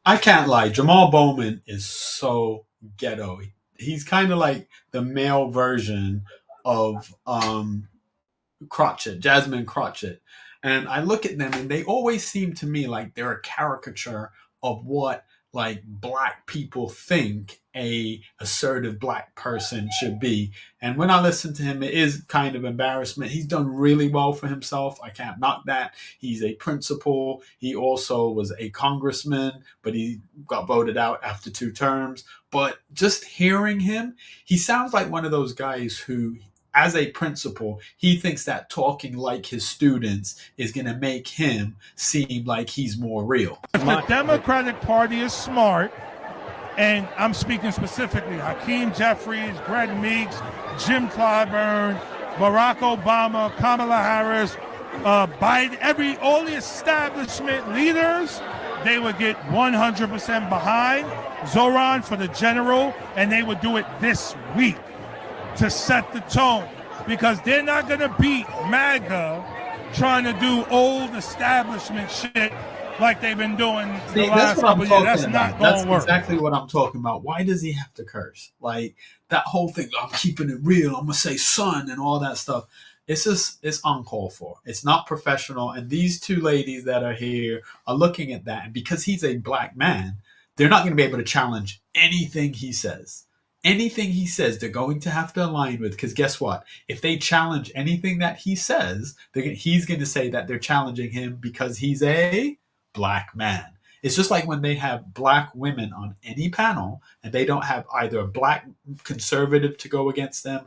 I can't lie. Jamaal Bowman is so ghetto. He's kind of like the male version of Crotchet, Jasmine Crotchet. And I look at them and they always seem to me like they're a caricature of what like black people think a assertive black person should be. And when I listen to him, it is kind of embarrassment. He's done really well for himself. I can't knock that. He's a principal. He also was a congressman, but he got voted out after 2 terms. But just hearing him, he sounds like one of those guys who, as a principal, he thinks that talking like his students is going to make him seem like he's more real. If the Democratic Party is smart, and I'm speaking specifically Hakeem Jeffries, Greg Meeks, Jim Clyburn, Barack Obama, Kamala Harris, Biden, all the establishment leaders, they would get 100% behind Zoran for the general, and they would do it this week to set the tone, because they're not going to beat MAGA trying to do old establishment shit like they've been doing the last couple of years. That's not going to work. That's exactly what I'm talking about. Why does he have to curse? Like that whole thing, I'm keeping it real, I'm going to say son and all that stuff. It's uncalled for. It's not professional. And these two ladies that are here are looking at that. And because he's a black man, they're not going to be able to challenge anything he says. Anything he says, they're going to have to align with, because guess what? If they challenge anything that he says, he's going to say that they're challenging him because he's a black man. It's just like when they have black women on any panel and they don't have either a black conservative to go against them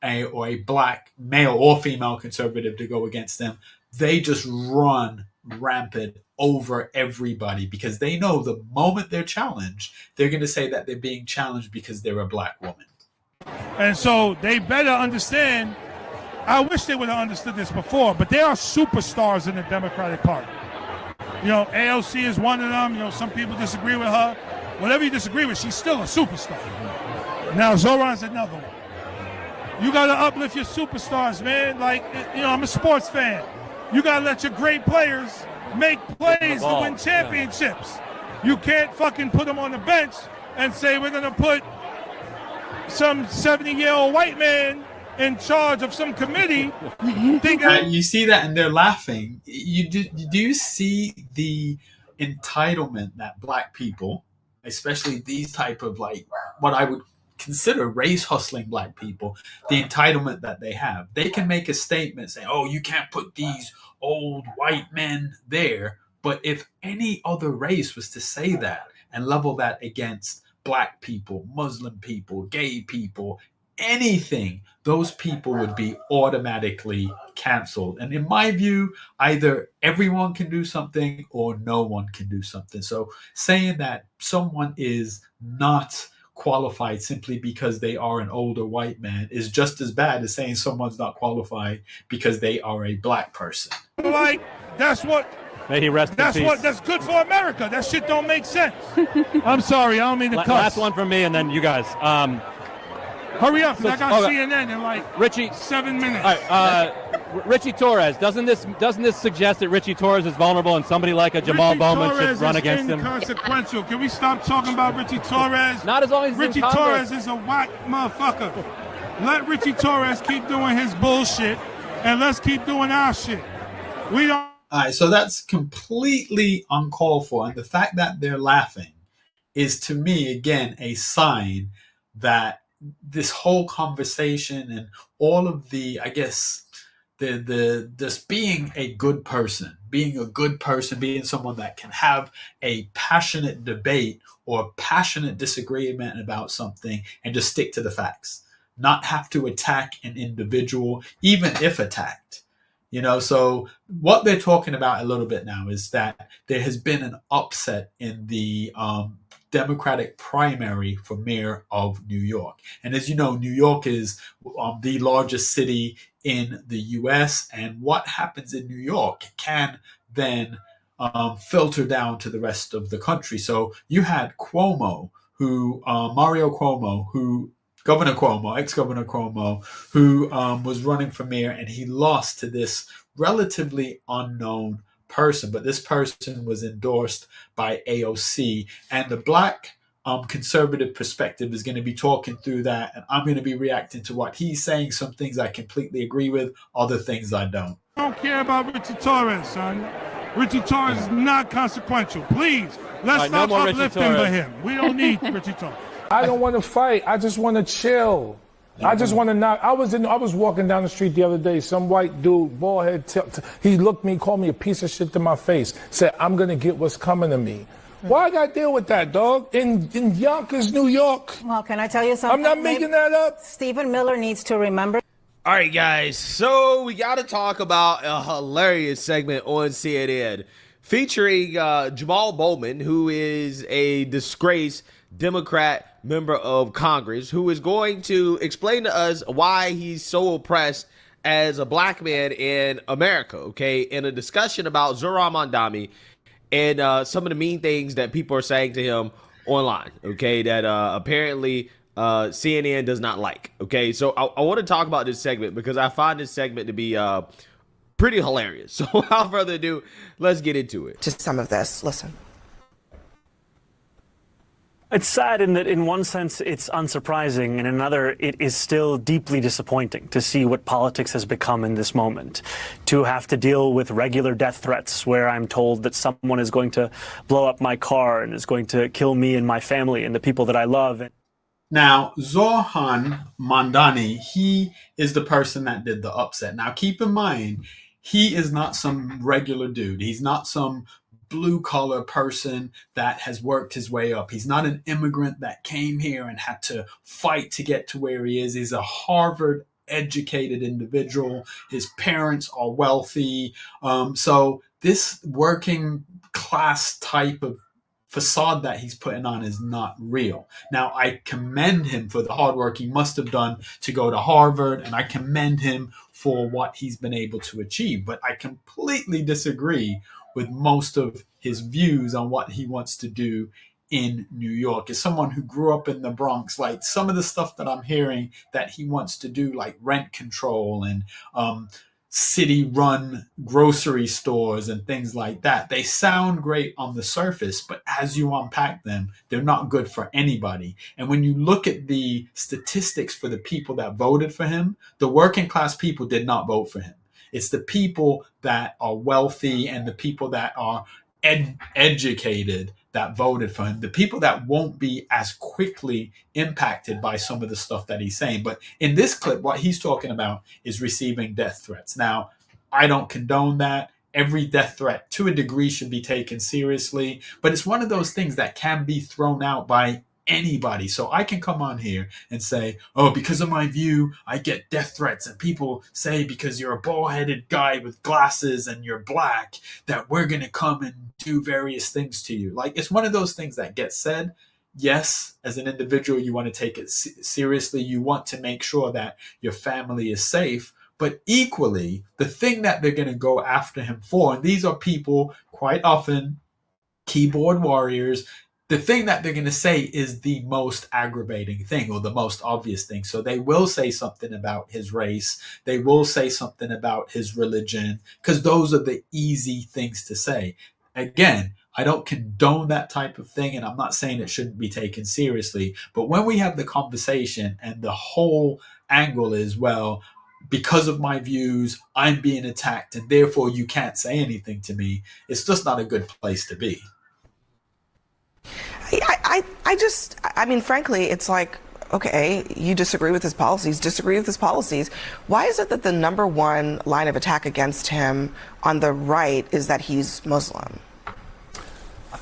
or a black male or female conservative to go against them. They just run rampant over everybody because they know the moment they're challenged, they're going to say that they're being challenged because they're a black woman. And so they better understand. I wish they would have understood this before, but there are superstars in the Democratic Party. You know, AOC is one of them. You know, some people disagree with her. Whatever you disagree with, she's still a superstar. Now Zoran's another one. You got to uplift your superstars, man. Like, you know, I'm a sports fan. You got to let your great players make plays to win championships. You can't fucking put them on the bench and say we're going to put some 70-year-old white man in charge of some committee. You see that and they're laughing. Do you see the entitlement that black people, especially these type of like what I would consider race hustling black people, the entitlement that they have? They can make a statement saying, oh, you can't put these old white men there. But if any other race was to say that and level that against black people, Muslim people, gay people, anything, those people would be automatically canceled. And in my view, either everyone can do something or no one can do something. So saying that someone is not qualified simply because they are an older white man is just as bad as saying someone's not qualified because they are a black person. Like, that's what. May he rest in peace. That's good for America. That shit don't make sense. I'm sorry, I don't mean to cuss. Last one from me, and then you guys. Hurry up, because I got CNN in like Richie, 7 minutes. All right, Richie Torres. Doesn't this suggest that Richie Torres is vulnerable and somebody like a Jamaal Bowman should run against him? Inconsequential. Can we stop talking about Richie Torres? Not as long as Richie Torres is a whack motherfucker. Let Richie Torres keep doing his bullshit, and let's keep doing our shit. We don't. All right, so that's completely uncalled for, and the fact that they're laughing is, to me, again, a sign that this whole conversation and all of the, I guess, the just being a good person, being someone that can have a passionate debate or passionate disagreement about something and just stick to the facts, not have to attack an individual, even if attacked. You know, so what they're talking about a little bit now is that there has been an upset in the Democratic primary for mayor of New York. And as you know, New York is the largest city in the U.S. And what happens in New York can then filter down to the rest of the country. So you had Cuomo, Mario Cuomo, Governor Cuomo, ex-Governor Cuomo, who was running for mayor, and he lost to this relatively unknown person, but this person was endorsed by AOC, and the black conservative perspective is going to be talking through that, and I'm going to be reacting to what he's saying. Some things I completely agree with, other things I don't. I don't care about Richie Torres, son. Richie Torres is not consequential. Please, let's stop uplifting him. We don't need Richie Torres. I don't want to fight. I just want to chill. I just want to not. I was walking down the street the other day. Some white dude, bald head, he looked me, called me a piece of shit to my face. Said, "I'm gonna get what's coming to me." Why I got to deal with that, dog? In Yonkers, New York. Well, can I tell you something? I'm not making that up. Stephen Miller needs to remember. All right, guys. So we got to talk about a hilarious segment on CNN featuring Jamaal Bowman, who is a disgraced Democrat member of Congress, who is going to explain to us why he's so oppressed as a black man in America, okay, in a discussion about Zohran Mamdani and some of the mean things that people are saying to him online, okay, that apparently CNN does not like, okay? So I want to talk about this segment because I find this segment to be pretty hilarious. So without further ado, let's get into it. Just some of this. Listen. It's sad in that in one sense it's unsurprising, in another it is still deeply disappointing to see what politics has become in this moment. To have to deal with regular death threats where I'm told that someone is going to blow up my car and is going to kill me and my family and the people that I love. Now, Zohran Mamdani, he is the person that did the upset. Now, keep in mind, he is not some regular dude. He's not some blue-collar person that has worked his way up. He's not an immigrant that came here and had to fight to get to where he is. He's a Harvard-educated individual. His parents are wealthy. So this working class type of facade that he's putting on is not real. Now, I commend him for the hard work he must have done to go to Harvard, and I commend him for what he's been able to achieve. But I completely disagree with most of his views on what he wants to do in New York. As someone who grew up in the Bronx, like some of the stuff that I'm hearing that he wants to do, like rent control and city-run grocery stores and things like that, they sound great on the surface, but as you unpack them, they're not good for anybody. And when you look at the statistics for the people that voted for him, the working class people did not vote for him. It's the people that are wealthy and the people that are educated that voted for him, the people that won't be as quickly impacted by some of the stuff that he's saying. But in this clip, what he's talking about is receiving death threats. Now, I don't condone that. Every death threat to a degree should be taken seriously, but it's one of those things that can be thrown out by anybody. So I can come on here and say, oh, because of my view, I get death threats. And people say because you're a bald-headed guy with glasses and you're black, that we're going to come and do various things to you. Like, it's one of those things that gets said. Yes, as an individual, you want to take it seriously. You want to make sure that your family is safe. But equally, the thing that they're going to go after him for, and these are people quite often, keyboard warriors, the thing that they're going to say is the most aggravating thing or the most obvious thing. So they will say something about his race. They will say something about his religion, because those are the easy things to say. Again, I don't condone that type of thing, and I'm not saying it shouldn't be taken seriously. But when we have the conversation and the whole angle is, well, because of my views, I'm being attacked, and therefore you can't say anything to me, it's just not a good place to be. I mean, frankly, it's like, okay, you disagree with his policies, Why is it that the number one line of attack against him on the right is that he's Muslim?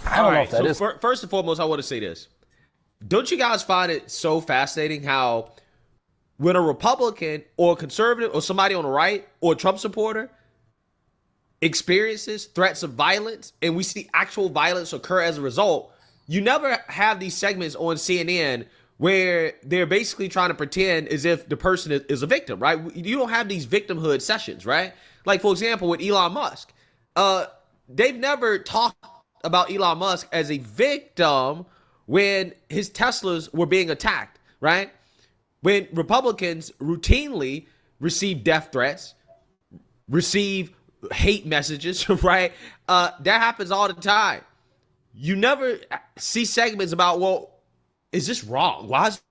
I don't know if that is. First and foremost, I want to say this. Don't you guys find it so fascinating how when a Republican or a conservative or somebody on the right or a Trump supporter experiences threats of violence and we see actual violence occur as a result, you never have these segments on CNN where they're basically trying to pretend as if the person is a victim, right? You don't have these victimhood sessions, right? Like, for example, with Elon Musk, they've never talked about Elon Musk as a victim when his Teslas were being attacked, right? When Republicans routinely receive death threats, receive hate messages, right? That happens all the time. You never see segments about, well, is this wrong? Why is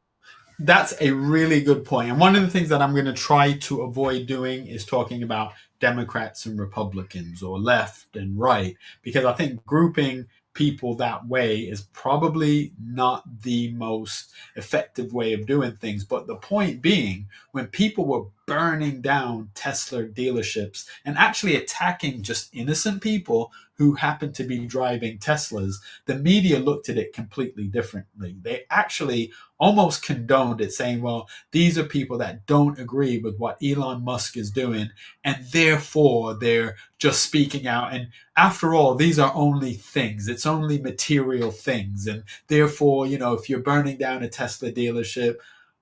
That's a really good point. And one of the things that I'm going to try to avoid doing is talking about Democrats and Republicans or left and right, because I think grouping people that way is probably not the most effective way of doing things. But the point being, when people were burning down Tesla dealerships and actually attacking just innocent people who happened to be driving Teslas, the media looked at it completely differently. They actually almost condoned it, saying, well, these are people that don't agree with what Elon Musk is doing, and therefore they're just speaking out. And after all, these are only things. It's only material things. And therefore, if you're burning down a Tesla dealership,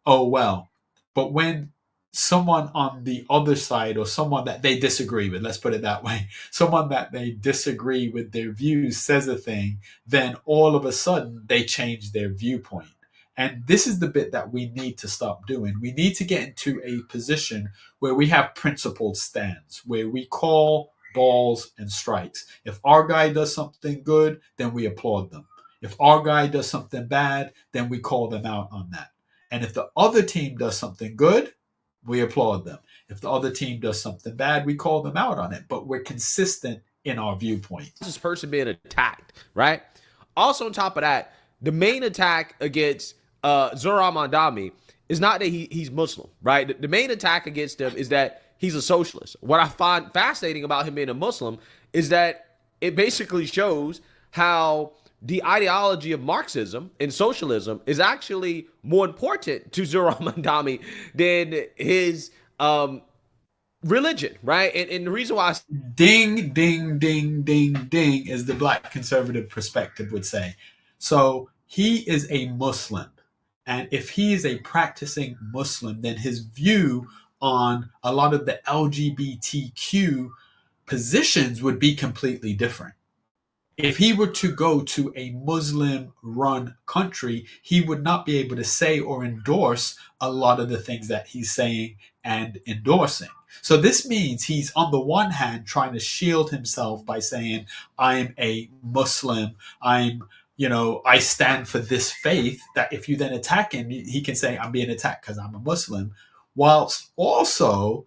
oh well. But when someone on the other side, or someone that they disagree with, let's put it that way, someone that they disagree with their views says a thing, then all of a sudden they change their viewpoint. And this is the bit that we need to stop doing. We need to get into a position where we have principled stands, where we call balls and strikes. If our guy does something good, then we applaud them. If our guy does something bad, then we call them out on that. And if the other team does something good, we applaud them. If the other team does something bad, we call them out on it. But we're consistent in our viewpoint. this person being attacked, right? Also, on top of that, the main attack against Zohran Mamdani is not that he's Muslim, right? The main attack against him is that he's a socialist. What I find fascinating about him being a Muslim is that it basically shows how the ideology of Marxism and socialism is actually more important to Zohran Mamdani than his religion, right? And the reason why Ding, ding, ding, ding, ding, as the black conservative perspective would say. So he is a Muslim. And if he is a practicing Muslim, then his view on a lot of the LGBTQ positions would be completely different. If he were to go to a Muslim-run country, he would not be able to say or endorse a lot of the things that he's saying and endorsing. So this means he's, on the one hand, trying to shield himself by saying, I'm a Muslim, I stand for this faith, that if you then attack him, he can say, I'm being attacked because I'm a Muslim, whilst also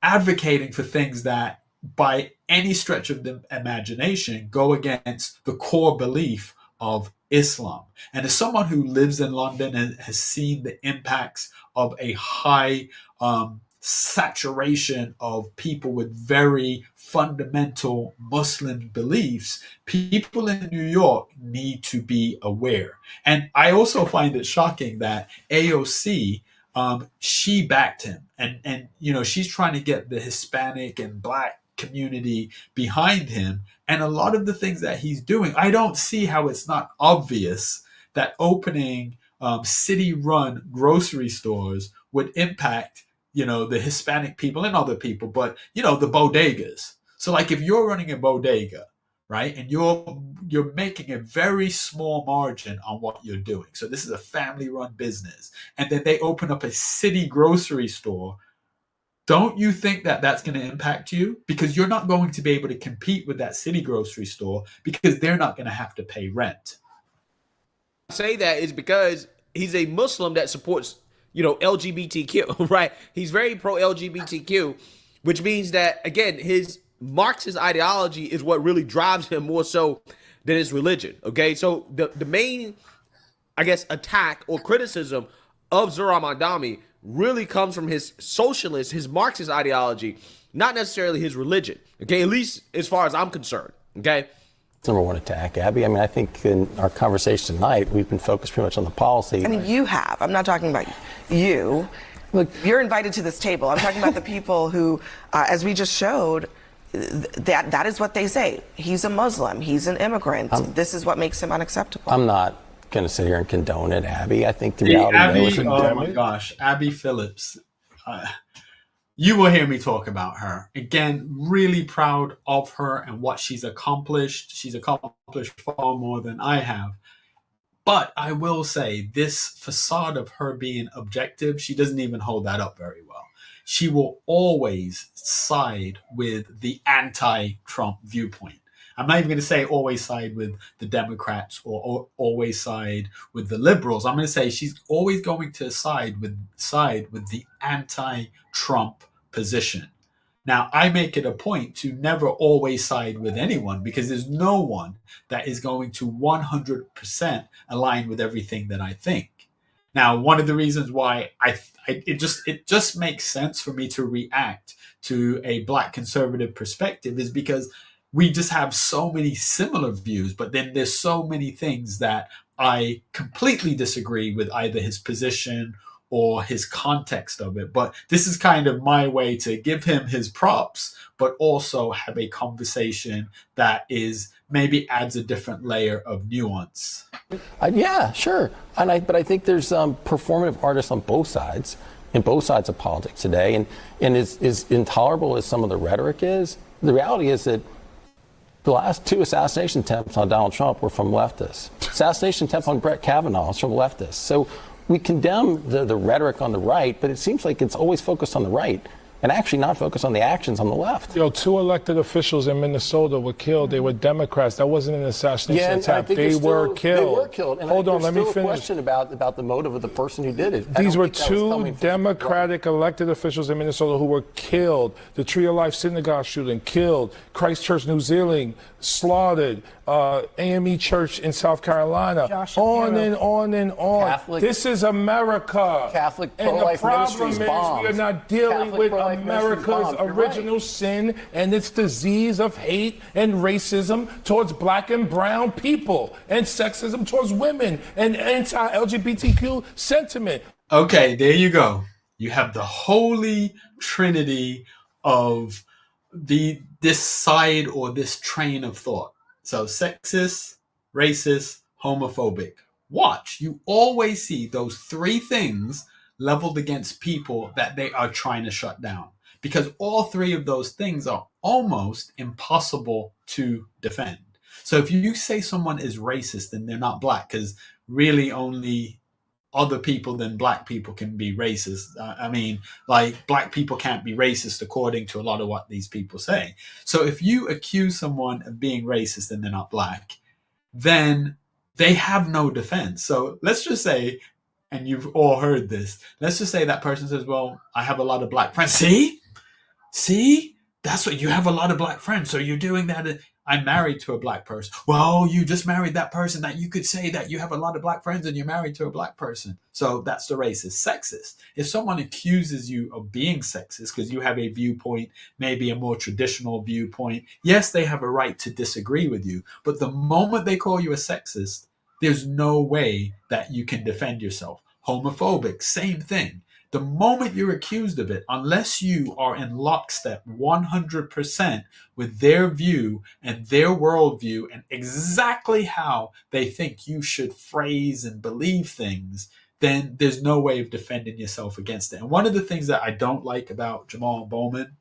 advocating for things that, by any stretch of the imagination, go against the core belief of Islam. And as someone who lives in London and has seen the impacts of a high saturation of people with very fundamental Muslim beliefs, people in New York need to be aware. And I also find it shocking that AOC, she backed him, and she's trying to get the Hispanic and Black community behind him. And a lot of the things that he's doing, I don't see how it's not obvious that opening city-run grocery stores would impact the Hispanic people and other people, but the bodegas. So like, if you're running a bodega, right, and you're making a very small margin on what you're doing, so this is a family-run business, and then they open up a city grocery store, don't you think that that's going to impact you? Because you're not going to be able to compete with that city grocery store, because they're not going to have to pay rent. Say that is because he's a Muslim that supports LGBTQ, right? He's very pro LGBTQ, which means that, again, his Marxist ideology is what really drives him more so than his religion. Okay, so the main, I guess, attack or criticism of Zohran Mamdani really comes from his socialist, his Marxist ideology, not necessarily his religion. Okay, at least as far as I'm concerned. Okay. Number one attack, Abby. I mean, I think in our conversation tonight, we've been focused pretty much on the policy. I mean, you have. I'm not talking about you. Look, you're invited to this table. I'm talking about the people who, as we just showed, that is what they say. He's a Muslim. He's an immigrant. This is what makes him unacceptable. I'm not going to sit here and condone it, Abby. I think the reality is, oh my gosh, Abby Phillips. You will hear me talk about her. Again, really proud of her and what she's accomplished. She's accomplished far more than I have. But I will say, this facade of her being objective, she doesn't even hold that up very well. she will always side with the anti-Trump viewpoint. I'm not even going to say always side with the Democrats or always side with the liberals. I'm going to say she's always going to side with the anti-Trump position. Now, I make it a point to never always side with anyone because there's no one that is going to 100% align with everything that I think. Now, one of the reasons why it just makes sense for me to react to a Black conservative perspective is because we just have so many similar views, but then there's so many things that I completely disagree with either his position or his context of it. But this is kind of my way to give him his props, but also have a conversation that is maybe adds a different layer of nuance. Yeah, sure. But I think there's performative artists on both sides, in both sides of politics today. And as intolerable as some of the rhetoric is, the reality is that the last 2 assassination attempts on Donald Trump were from leftists. Assassination attempt on Brett Kavanaugh is from leftists. So we condemn the rhetoric on the right, but it seems like it's always focused on the right and actually not focused on the actions on the left. 2 elected officials in Minnesota were killed. They were Democrats. That wasn't an assassination attempt. They were killed. They were killed. And Hold on, let me finish. finish. Question about the motive of the person who did it. These were 2 Democratic elected officials in Minnesota who were killed. The Tree of Life synagogue shooting, killed. Christchurch, New Zealand, slaughtered. AME Church in South Carolina. On and on and on. Catholic, this is America. Catholic pro-life ministries bombed. We are not dealing Catholic with America's original sin and its disease of hate and racism towards Black and brown people and sexism towards women and anti-LGBTQ sentiment. Okay, there you go. You have the holy trinity of this side or this train of thought. So sexist, racist, homophobic. Watch, you always see those 3 things leveled against people that they are trying to shut down. Because all 3 of those things are almost impossible to defend. So if you say someone is racist, then they're not Black, because really only other people than Black people can be racist. Black people can't be racist according to a lot of what these people say. So if you accuse someone of being racist and they're not Black, then they have no defense. So let's just say, and you've all heard this, let's just say that person says, well, I have a lot of Black friends. See, that's what you have, a lot of Black friends. So you're doing that. I'm married to a Black person. Well, you just married that person that you could say that you have a lot of Black friends and you're married to a Black person. So that's the racist. Sexist. If someone accuses you of being sexist because you have a viewpoint, maybe a more traditional viewpoint, yes, they have a right to disagree with you. But the moment they call you a sexist, there's no way that you can defend yourself. Homophobic, same thing. The moment you're accused of it, unless you are in lockstep 100% with their view and their worldview and exactly how they think you should phrase and believe things, then there's no way of defending yourself against it. And one of the things that I don't like about Jamaal Bowman,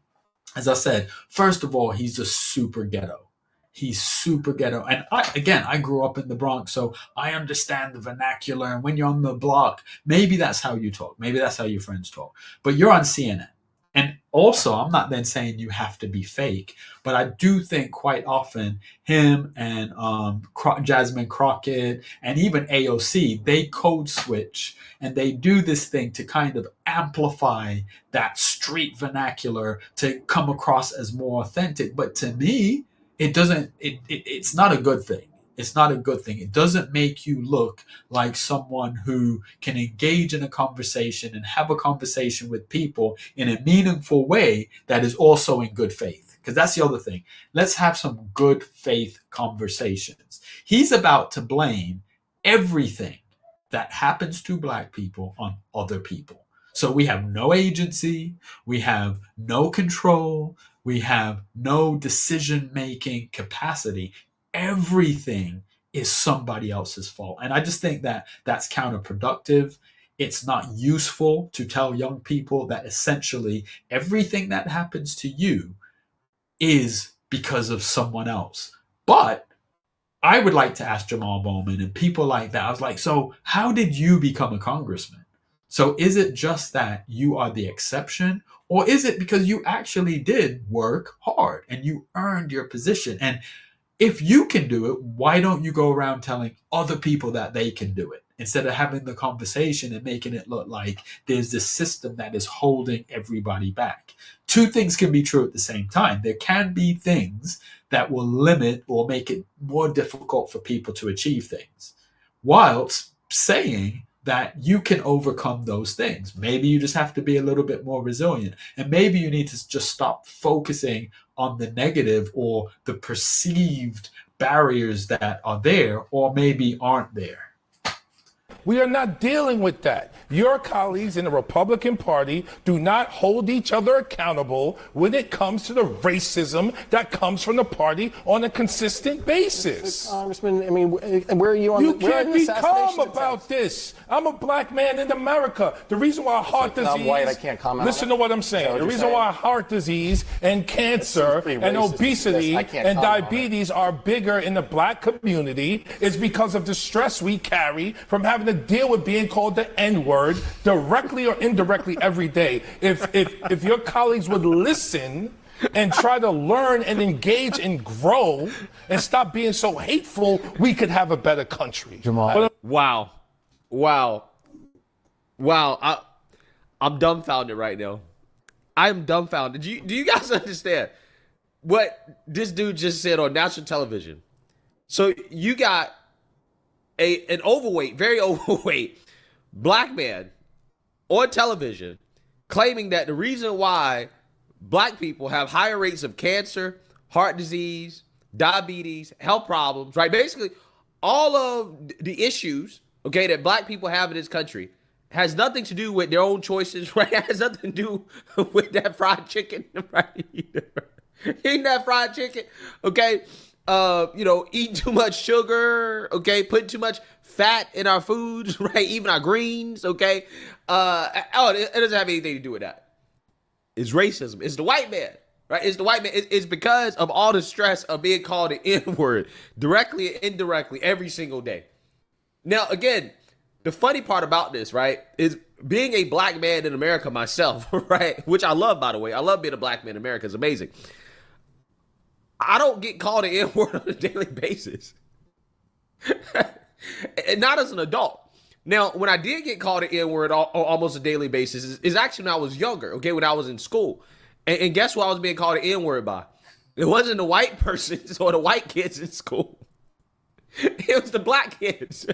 as I said, first of all, he's just super ghetto. He's super ghetto. And I grew up in the Bronx, so I understand the vernacular. And when you're on the block, maybe that's how you talk. Maybe that's how your friends talk. But you're on CNN. And also, I'm not then saying you have to be fake, but I do think quite often him and Jasmine Crockett and even AOC, they code switch and they do this thing to kind of amplify that street vernacular to come across as more authentic. But to me, it's not a good thing. It's not a good thing. It doesn't make you look like someone who can engage in a conversation and have a conversation with people in a meaningful way that is also in good faith. Because that's the other thing. Let's have some good faith conversations. He's about to blame everything that happens to Black people on other people. So we have no agency. We have no control. We have no decision-making capacity. Everything is somebody else's fault. And I just think that that's counterproductive. It's not useful to tell young people that essentially everything that happens to you is because of someone else. But I would like to ask Jamaal Bowman and people like that. I was like, so how did you become a congressman? So is it just that you are the exception, or is it because you actually did work hard and you earned your position? And if you can do it, why don't you go around telling other people that they can do it instead of having the conversation and making it look like there's this system that is holding everybody back? Two things can be true at the same time. There can be things that will limit or make it more difficult for people to achieve things, whilst saying that you can overcome those things. Maybe you just have to be a little bit more resilient. And maybe you need to just stop focusing on the negative or the perceived barriers that are there or maybe aren't there. We are not dealing with that. Your colleagues in the Republican Party do not hold each other accountable when it comes to the racism that comes from the party on a consistent basis. Congressman, I mean, where are you on You the can't be calm about this. I'm a black man in America. The reason why heart disease... I'm white, I can't comment Listen on to that. what I'm saying. What The you're reason saying. why heart disease and cancer and racist. obesity I can't and comment on diabetes are bigger in the black community is because of the stress we carry from having to deal with being called the N-word directly or indirectly every day. If your colleagues would listen and try to learn and engage and grow and stop being so hateful, we could have a better country. Jamaal. Wow. I'm dumbfounded right now. I'm dumbfounded. Do you guys understand what this dude just said on national television? So you got an overweight, very overweight black man on television claiming that the reason why black people have higher rates of cancer, heart disease, diabetes, health problems, right? Basically, all of the issues, okay, that black people have in this country has nothing to do with their own choices, right? It has nothing to do with that fried chicken, right? Eating that fried chicken, okay? Eating too much sugar, okay? Putting too much fat in our foods, right? Even our greens, okay? It doesn't have anything to do with that. It's racism. It's the white man, right? It's the white man. It's because of all the stress of being called an N-word directly and indirectly every single day. Now, again, the funny part about this, right, is being a black man in America myself, right, which I love, by the way. I love being a black man in America. It's amazing. I don't get called an N-word on a daily basis. And not as an adult. Now, when I did get called an N-word almost a daily basis, is actually when I was younger, okay, when I was in school. And guess what I was being called an N-word by? It wasn't the white persons or the white kids in school. It was the black kids.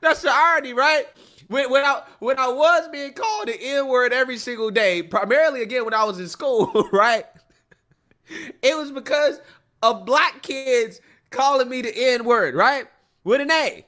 That's the irony, right? When I was being called the N-word every single day, primarily, again, when I was in school, right? It was because of black kids calling me the N-word, right? With an A.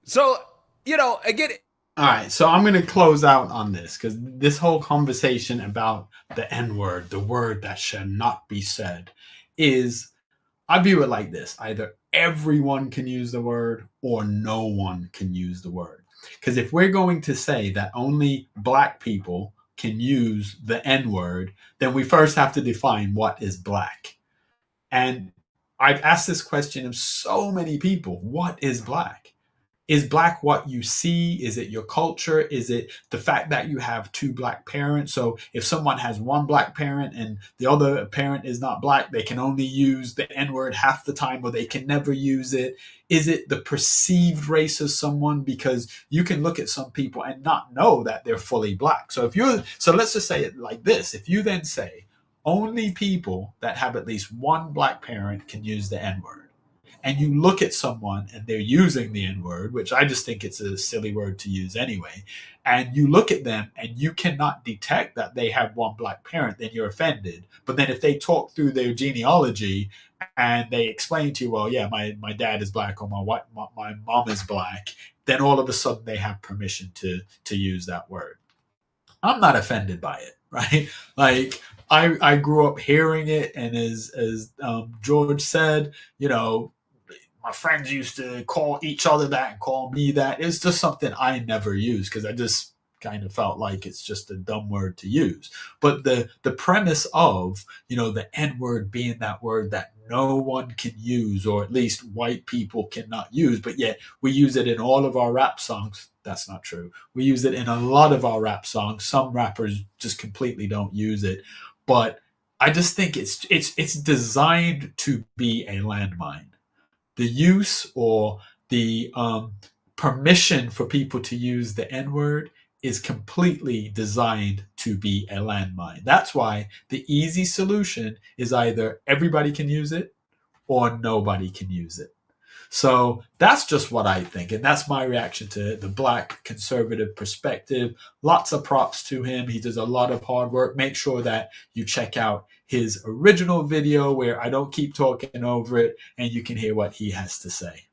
So, again. All right, so I'm going to close out on this because this whole conversation about the N-word, the word that should not be said, I view it like this. Either everyone can use the word or no one can use the word. Because if we're going to say that only black people can use the N-word, then we first have to define what is black. And I've asked this question of so many people. What is black? Is black what you see? Is it your culture? Is it the fact that you have two black parents? So if someone has one black parent and the other parent is not black, they can only use the N-word half the time or they can never use it. Is it the perceived race of someone? Because you can look at some people and not know that they're fully black. So let's just say it like this. If you then say only people that have at least one black parent can use the N-word, and you look at someone and they're using the N-word, which I just think it's a silly word to use anyway, and you look at them and you cannot detect that they have one black parent, then you're offended. But then if they talk through their genealogy and they explain to you, well, yeah, my dad is black or my mom is black, then all of a sudden they have permission to use that word. I'm not offended by it, right? Like, I grew up hearing it, and as George said, my friends used to call each other that and call me that. It's just something I never use because I just kind of felt like it's just a dumb word to use. But the premise of, the N-word being that word that no one can use, or at least white people cannot use, but yet we use it in all of our rap songs. That's not true. We use it in a lot of our rap songs. Some rappers just completely don't use it. But I just think it's designed to be a landmine. The use or the permission for people to use the N-word is completely designed to be a landmine. That's why the easy solution is either everybody can use it or nobody can use it. So that's just what I think. And that's my reaction to the Black conservative perspective. Lots of props to him. He does a lot of hard work. Make sure that you check out his original video where I don't keep talking over it and you can hear what he has to say.